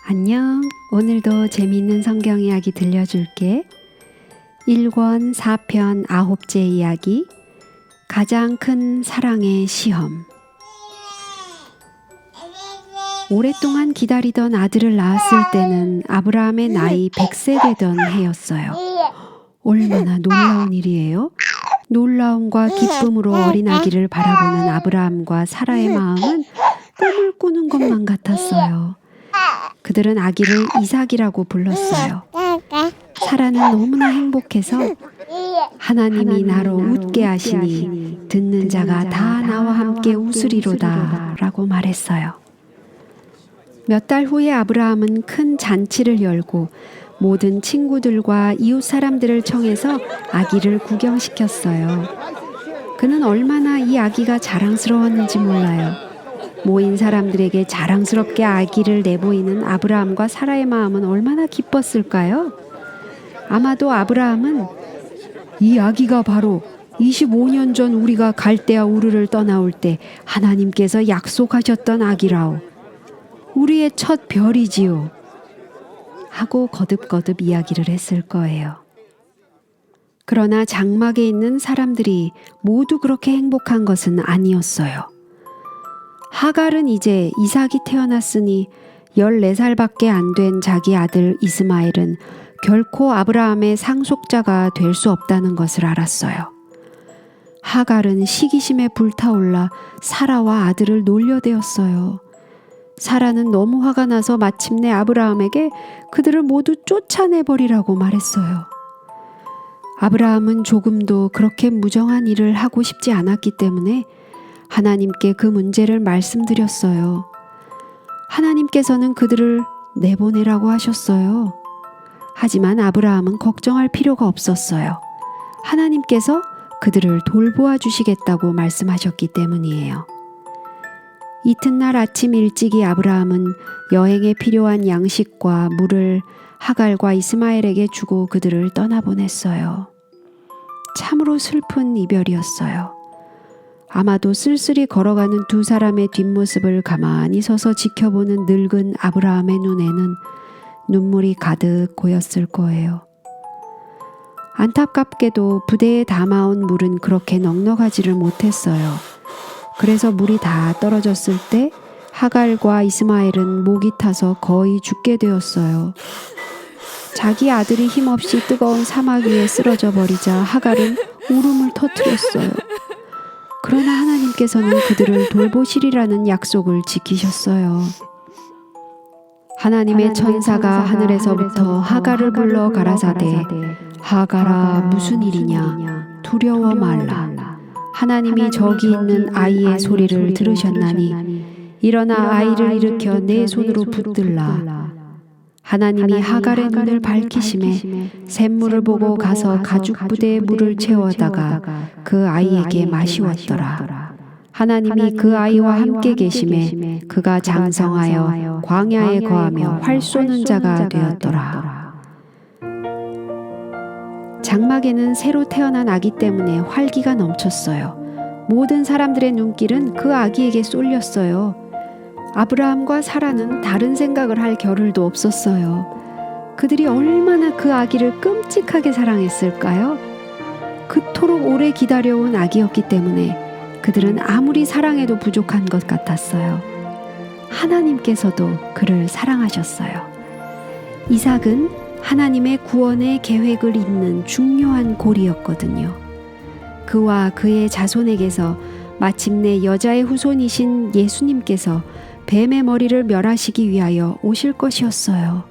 안녕. 오늘도 재미있는 성경 이야기 들려줄게. 1권 4편 9째 이야기. 가장 큰 사랑의 시험. 오랫동안 기다리던 아들을 낳았을 때는 아브라함의 나이 100세 되던 해였어요. 얼마나 놀라운 일이에요? 놀라움과 기쁨으로 어린 아기를 바라보는 아브라함과 사라의 마음은 꿈을 꾸는 것만 같았어요. 그들은 아기를 이삭이라고 불렀어요. 사라는 너무나 행복해서 하나님이 나로 웃게 하시니 듣는 자가 다 나와 함께 웃으리로다 라고 말했어요. 몇 달 후에 아브라함은 큰 잔치를 열고 모든 친구들과 이웃 사람들을 청해서 아기를 구경시켰어요. 그는 얼마나 이 아기가 자랑스러웠는지 몰라요. 모인 사람들에게 자랑스럽게 아기를 내보이는 아브라함과 사라의 마음은 얼마나 기뻤을까요? 아마도 아브라함은 이 아기가 바로 25년 전 우리가 갈대아 우르를 떠나올 때 하나님께서 약속하셨던 아기라오. 우리의 첫 별이지요. 하고 거듭거듭 이야기를 했을 거예요. 그러나 장막에 있는 사람들이 모두 그렇게 행복한 것은 아니었어요. 하갈은 이제 이삭이 태어났으니 14살밖에 안 된 자기 아들 이스마엘은 결코 아브라함의 상속자가 될 수 없다는 것을 알았어요. 하갈은 시기심에 불타올라 사라와 아들을 놀려대었어요. 사라는 너무 화가 나서 마침내 아브라함에게 그들을 모두 쫓아내버리라고 말했어요. 아브라함은 조금도 그렇게 무정한 일을 하고 싶지 않았기 때문에 하나님께 그 문제를 말씀드렸어요. 하나님께서는 그들을 내보내라고 하셨어요. 하지만 아브라함은 걱정할 필요가 없었어요. 하나님께서 그들을 돌보아 주시겠다고 말씀하셨기 때문이에요. 이튿날 아침 일찍이 아브라함은 여행에 필요한 양식과 물을 하갈과 이스마엘에게 주고 그들을 떠나보냈어요. 참으로 슬픈 이별이었어요. 아마도 쓸쓸히 걸어가는 두 사람의 뒷모습을 가만히 서서 지켜보는 늙은 아브라함의 눈에는 눈물이 가득 고였을 거예요. 안타깝게도 부대에 담아온 물은 그렇게 넉넉하지를 못했어요. 그래서 물이 다 떨어졌을 때 하갈과 이스마엘은 목이 타서 거의 죽게 되었어요. 자기 아들이 힘없이 뜨거운 사막 위에 쓰러져 버리자 하갈은 울음을 터뜨렸어요. 그러나 하나님께서는 그들을 돌보시리라는 약속을 지키셨어요. 하나님의 천사가 하늘에서부터 하갈을 불러 가라사대 하갈아 무슨 일이냐 두려워 말라. 하나님이 저기 있는 아이의 소리를 들으셨나니 일어나 아이를 일으켜 내 손으로 붙들라. 하나님이 하갈의 눈을 밝히심에 샘물을 보고 가서 가죽 부대에 물을 채워다가 그 아이에게 마시웠더라. 하나님이 그 아이와 함께 계심에 그가 장성하여 광야에 거하며 활 쏘는 자가 되었더라. 장막에는 새로 태어난 아기 때문에 활기가 넘쳤어요. 모든 사람들의 눈길은 그 아기에게 쏠렸어요. 아브라함과 사라는 다른 생각을 할 겨를도 없었어요. 그들이 얼마나 그 아기를 끔찍하게 사랑했을까요? 그토록 오래 기다려온 아기였기 때문에 그들은 아무리 사랑해도 부족한 것 같았어요. 하나님께서도 그를 사랑하셨어요. 이삭은 하나님의 구원의 계획을 잇는 중요한 고리였거든요. 그와 그의 자손에게서 마침내 여자의 후손이신 예수님께서 뱀의 머리를 멸하시기 위하여 오실 것이었어요.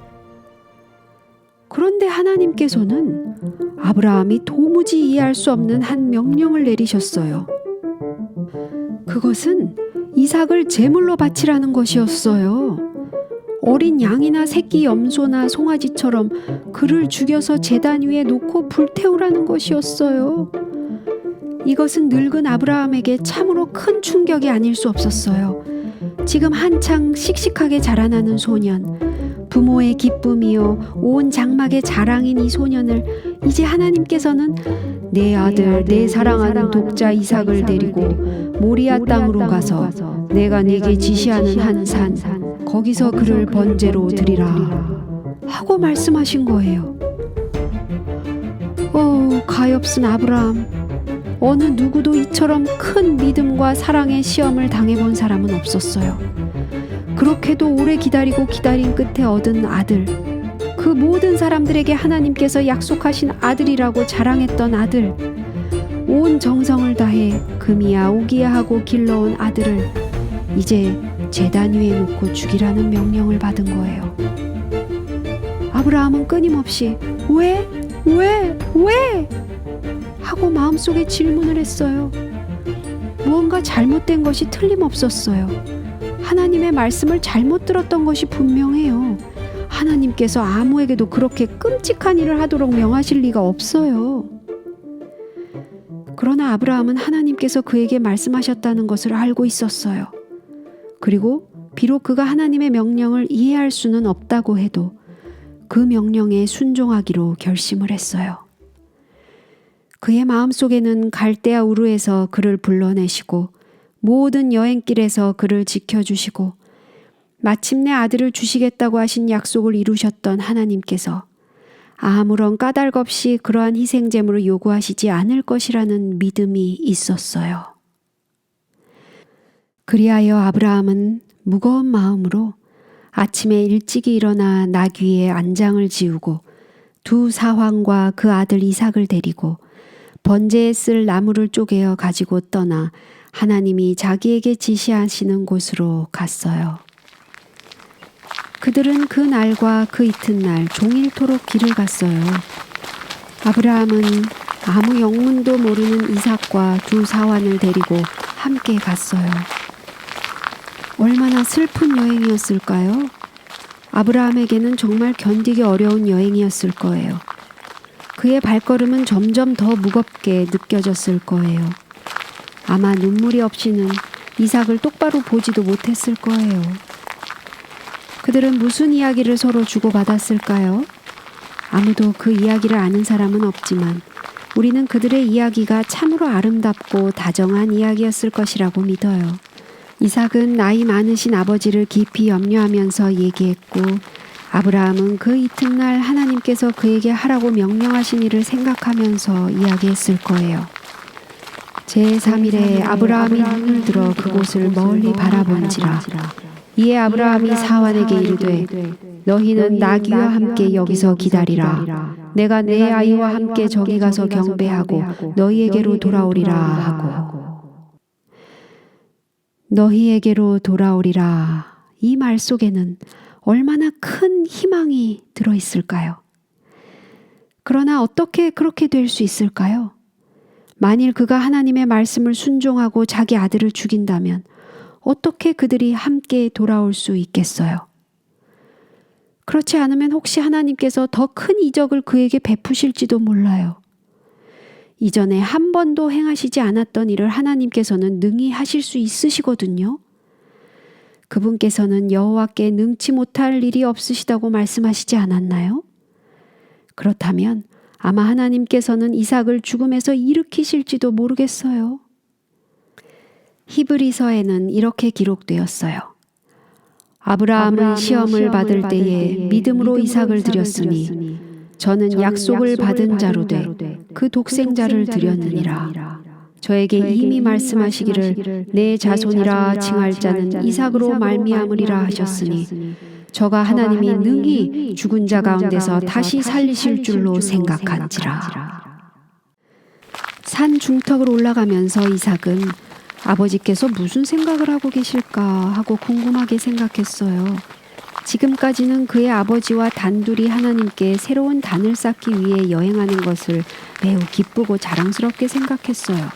그런데 하나님께서는 아브라함이 도무지 이해할 수 없는 한 명령을 내리셨어요. 그것은 이삭을 제물로 바치라는 것이었어요. 어린 양이나 새끼 염소나 송아지처럼 그를 죽여서 제단 위에 놓고 불태우라는 것이었어요. 이것은 늙은 아브라함에게 참으로 큰 충격이 아닐 수 없었어요. 지금 한창 씩씩하게 자라나는 소년, 부모의 기쁨이요 온 장막의 자랑인 이 소년을 이제 하나님께서는 내 아들 내 사랑하는 독자 이삭을 데리고 모리아 땅으로 가서 내가 네게 지시하는 한 산 거기서 그를 번제로 드리라 하고 말씀하신 거예요. 가엾은 아브라함. 어느 누구도 이처럼 큰 믿음과 사랑의 시험을 당해본 사람은 없었어요. 그렇게도 오래 기다리고 기다린 끝에 얻은 아들, 그 모든 사람들에게 하나님께서 약속하신 아들이라고 자랑했던 아들, 온 정성을 다해 금이야 오기야 하고 길러온 아들을 이제 제단 위에 놓고 죽이라는 명령을 받은 거예요. 아브라함은 끊임없이 왜? 하고 마음속에 질문을 했어요. 무언가 잘못된 것이 틀림없었어요. 하나님의 말씀을 잘못 들었던 것이 분명해요. 하나님께서 아무에게도 그렇게 끔찍한 일을 하도록 명하실 리가 없어요. 그러나 아브라함은 하나님께서 그에게 말씀하셨다는 것을 알고 있었어요. 그리고 비록 그가 하나님의 명령을 이해할 수는 없다고 해도 그 명령에 순종하기로 결심을 했어요. 그의 마음속에는 갈대아 우르에서 그를 불러내시고 모든 여행길에서 그를 지켜주시고 마침내 아들을 주시겠다고 하신 약속을 이루셨던 하나님께서 아무런 까닭 없이 그러한 희생 제물을 요구하시지 않을 것이라는 믿음이 있었어요. 그리하여 아브라함은 무거운 마음으로 아침에 일찍이 일어나 나귀의 안장을 지우고 두 사황과 그 아들 이삭을 데리고 번제에 쓸 나무를 쪼개어 가지고 떠나 하나님이 자기에게 지시하시는 곳으로 갔어요. 그들은 그 날과 그 이튿날 종일토록 길을 갔어요. 아브라함은 아무 영문도 모르는 이삭과 두 사환을 데리고 함께 갔어요. 얼마나 슬픈 여행이었을까요? 아브라함에게는 정말 견디기 어려운 여행이었을 거예요. 그의 발걸음은 점점 더 무겁게 느껴졌을 거예요. 아마 눈물이 없이는 이삭을 똑바로 보지도 못했을 거예요. 그들은 무슨 이야기를 서로 주고받았을까요? 아무도 그 이야기를 아는 사람은 없지만 우리는 그들의 이야기가 참으로 아름답고 다정한 이야기였을 것이라고 믿어요. 이삭은 나이 많으신 아버지를 깊이 염려하면서 얘기했고 아브라함은 그 이튿날 하나님께서 그에게 하라고 명령하신 일을 생각하면서 이야기했을 거예요. 제3일에 아브라함이 눈을 들어 그곳을 멀리 바라본지라. 이에 아브라함이 사환에게 이르되 너희는 나귀와 함께 여기서 기다리라. 내가 내 아이와 함께 저기 가서 경배하고 너희에게로 돌아오리라 하고. 너희에게로 돌아오리라. 이 말 속에는 얼마나 큰 희망이 들어있을까요? 그러나 어떻게 그렇게 될 수 있을까요? 만일 그가 하나님의 말씀을 순종하고 자기 아들을 죽인다면 어떻게 그들이 함께 돌아올 수 있겠어요? 그렇지 않으면 혹시 하나님께서 더 큰 이적을 그에게 베푸실지도 몰라요. 이전에 한 번도 행하시지 않았던 일을 하나님께서는 능히 하실 수 있으시거든요. 그분께서는 여호와께 능치 못할 일이 없으시다고 말씀하시지 않았나요? 그렇다면 아마 하나님께서는 이삭을 죽음에서 일으키실지도 모르겠어요. 히브리서에는 이렇게 기록되었어요. 아브라함은 시험을 받을 때에 믿음으로 이삭을 드렸으니 저는 약속을 받은 자로 돼 그 독생자를 드렸느니라. 저에게 이미 말씀하시기를 내 자손이라 칭할 자는 이삭으로 말미암으리라 하셨으니 저가 하나님이 능히 죽은 자 가운데서 다시 살리실 줄로 생각한지라. 산 중턱을 올라가면서 이삭은 아버지께서 무슨 생각을 하고 계실까 하고 궁금하게 생각했어요. 지금까지는 그의 아버지와 단둘이 하나님께 새로운 단을 쌓기 위해 여행하는 것을 매우 기쁘고 자랑스럽게 생각했어요.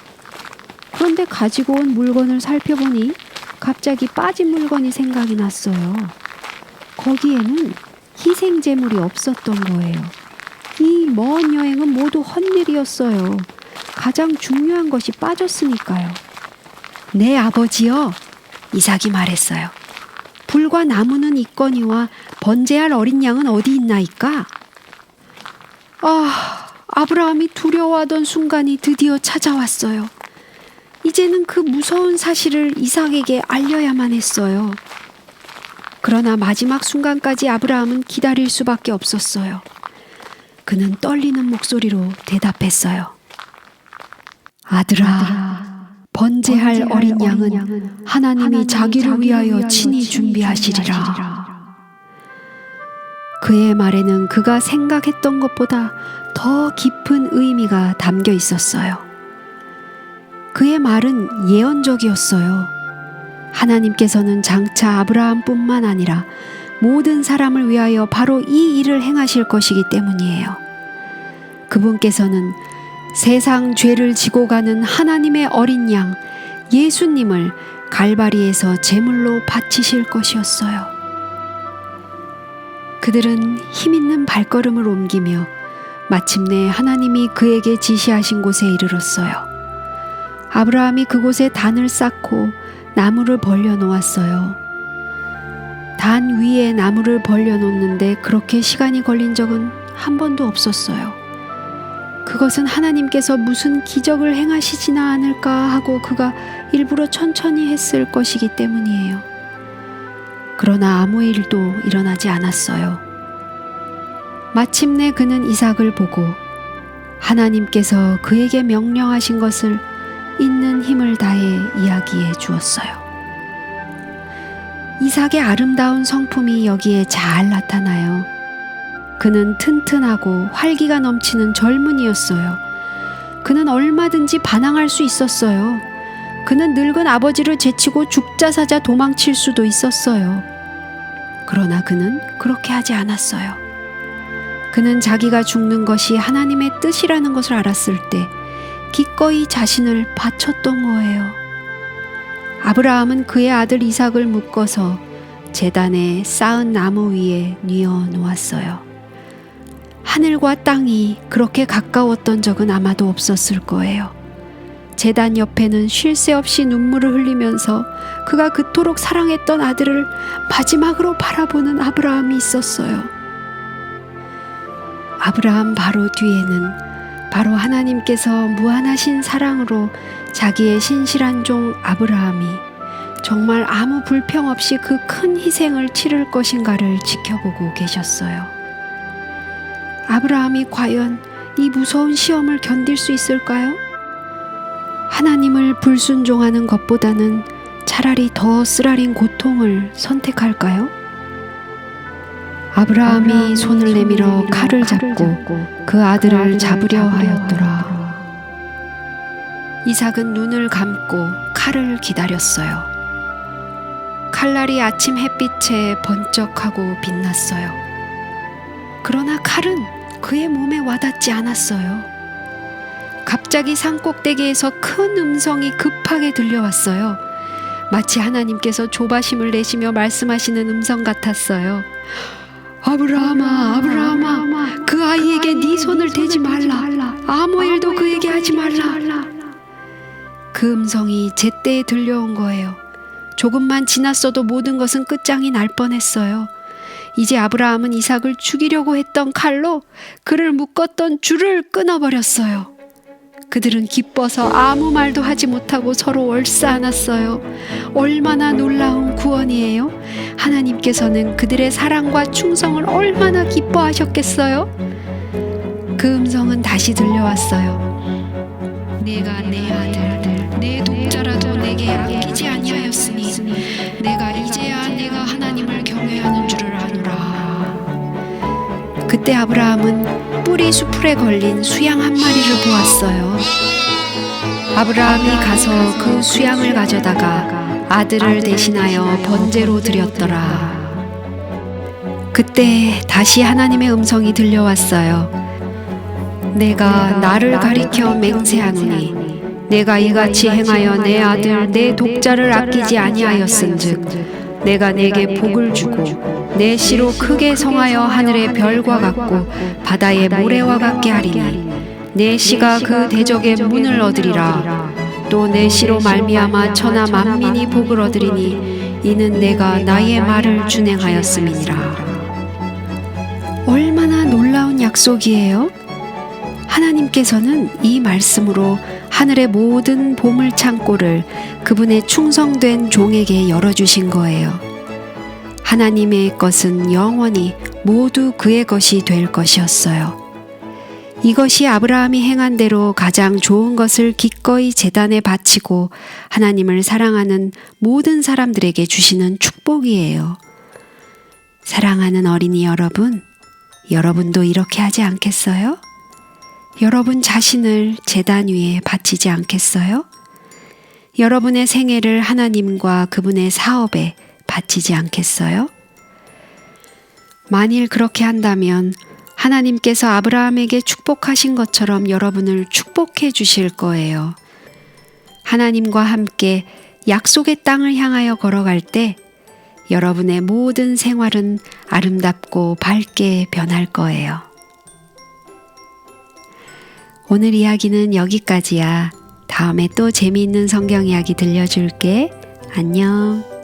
그런데 가지고 온 물건을 살펴보니 갑자기 빠진 물건이 생각이 났어요. 거기에는 희생 제물이 없었던 거예요. 이 먼 여행은 모두 헛일이었어요. 가장 중요한 것이 빠졌으니까요. 네, 아버지요. 이삭이 말했어요. 불과 나무는 있거니와 번제할 어린 양은 어디 있나이까? 아브라함이 두려워하던 순간이 드디어 찾아왔어요. 이제는 그 무서운 사실을 이삭에게 알려야만 했어요. 그러나 마지막 순간까지 아브라함은 기다릴 수밖에 없었어요. 그는 떨리는 목소리로 대답했어요. 아들아, 번제할 어린 양은 하나님이 자기를 위하여 친히 준비하시리라. 그의 말에는 그가 생각했던 것보다 더 깊은 의미가 담겨 있었어요. 그의 말은 예언적이었어요. 하나님께서는 장차 아브라함뿐만 아니라 모든 사람을 위하여 바로 이 일을 행하실 것이기 때문이에요. 그분께서는 세상 죄를 지고 가는 하나님의 어린 양 예수님을 갈바리에서 제물로 바치실 것이었어요. 그들은 힘있는 발걸음을 옮기며 마침내 하나님이 그에게 지시하신 곳에 이르렀어요. 아브라함이 그곳에 단을 쌓고 나무를 벌려 놓았어요. 단 위에 나무를 벌려 놓는데 그렇게 시간이 걸린 적은 한 번도 없었어요. 그것은 하나님께서 무슨 기적을 행하시지나 않을까 하고 그가 일부러 천천히 했을 것이기 때문이에요. 그러나 아무 일도 일어나지 않았어요. 마침내 그는 이삭을 보고 하나님께서 그에게 명령하신 것을 있는 힘을 다해 이야기해 주었어요. 이삭의 아름다운 성품이 여기에 잘 나타나요. 그는 튼튼하고 활기가 넘치는 젊은이였어요. 그는 얼마든지 반항할 수 있었어요. 그는 늙은 아버지를 제치고 죽자사자 도망칠 수도 있었어요. 그러나 그는 그렇게 하지 않았어요. 그는 자기가 죽는 것이 하나님의 뜻이라는 것을 알았을 때 기꺼이 자신을 바쳤던 거예요. 아브라함은 그의 아들 이삭을 묶어서 제단에 쌓은 나무 위에 뉘어 놓았어요. 하늘과 땅이 그렇게 가까웠던 적은 아마도 없었을 거예요. 제단 옆에는 쉴 새 없이 눈물을 흘리면서 그가 그토록 사랑했던 아들을 마지막으로 바라보는 아브라함이 있었어요. 아브라함 바로 뒤에는 바로 하나님께서 무한하신 사랑으로 자기의 신실한 종 아브라함이 정말 아무 불평 없이 그 큰 희생을 치를 것인가를 지켜보고 계셨어요. 아브라함이 과연 이 무서운 시험을 견딜 수 있을까요? 하나님을 불순종하는 것보다는 차라리 더 쓰라린 고통을 선택할까요? 아브라함이 손을 내밀어 칼을 잡고 그 아들을 잡으려 하였더라. 이삭은 눈을 감고 칼을 기다렸어요. 칼날이 아침 햇빛에 번쩍하고 빛났어요. 그러나 칼은 그의 몸에 와닿지 않았어요. 갑자기 산꼭대기에서 큰 음성이 급하게 들려왔어요. 마치 하나님께서 조바심을 내시며 말씀하시는 음성 같았어요. 아브라함아, 아브라함아, 그 아이에게 네 손을 대지 말라. 아무 일도 그에게 하지 말라. 그 음성이 제때에 들려온 거예요. 조금만 지났어도 모든 것은 끝장이 날 뻔했어요. 이제 아브라함은 이삭을 죽이려고 했던 칼로 그를 묶었던 줄을 끊어버렸어요. 그들은 기뻐서 아무 말도 하지 못하고 서로 얼싸안았어요. 얼마나 놀라운 구원이에요. 하나님께서는 그들의 사랑과 충성을 얼마나 기뻐하셨겠어요. 그 음성은 다시 들려왔어요. 내가 내 아들, 내 독자라도 내게 아끼지 아니하였으니 내가 이제야 내가 하나님을 경외하는 줄을 아노라. 그때 아브라함은 뿔이 수풀에 걸린 수양 한 마리를 보았어요. 아브라함이 가서 그 수양을 가져다가 아들을 대신하여 번제로 드렸더라. 그때 다시 하나님의 음성이 들려왔어요. 내가 나를 가리켜 맹세하노니 내가 이같이 행하여 내 아들 내 독자를 아끼지 아니하였은즉 내가 내게 복을 주고 내 씨로 크게 성하여 하늘의 별과 같고 바다의 모래와 같게 하리니 내 씨가 그 대적의 문을 얻으리라. 또 내 씨로 말미암아 천하 만민이 복을 얻으리니 이는 내가 나의 말을 준행하였음이니라. 얼마나 놀라운 약속이에요. 하나님께서는 이 말씀으로 하늘의 모든 보물 창고를 그분의 충성된 종에게 열어주신 거예요. 하나님의 것은 영원히 모두 그의 것이 될 것이었어요. 이것이 아브라함이 행한 대로 가장 좋은 것을 기꺼이 제단에 바치고 하나님을 사랑하는 모든 사람들에게 주시는 축복이에요. 사랑하는 어린이 여러분, 여러분도 이렇게 하지 않겠어요? 여러분 자신을 제단 위에 바치지 않겠어요? 여러분의 생애를 하나님과 그분의 사업에 바치지 않겠어요? 만일 그렇게 한다면 하나님께서 아브라함에게 축복하신 것처럼 여러분을 축복해 주실 거예요. 하나님과 함께 약속의 땅을 향하여 걸어갈 때 여러분의 모든 생활은 아름답고 밝게 변할 거예요. 오늘 이야기는 여기까지야. 다음에 또 재미있는 성경 이야기 들려줄게. 안녕.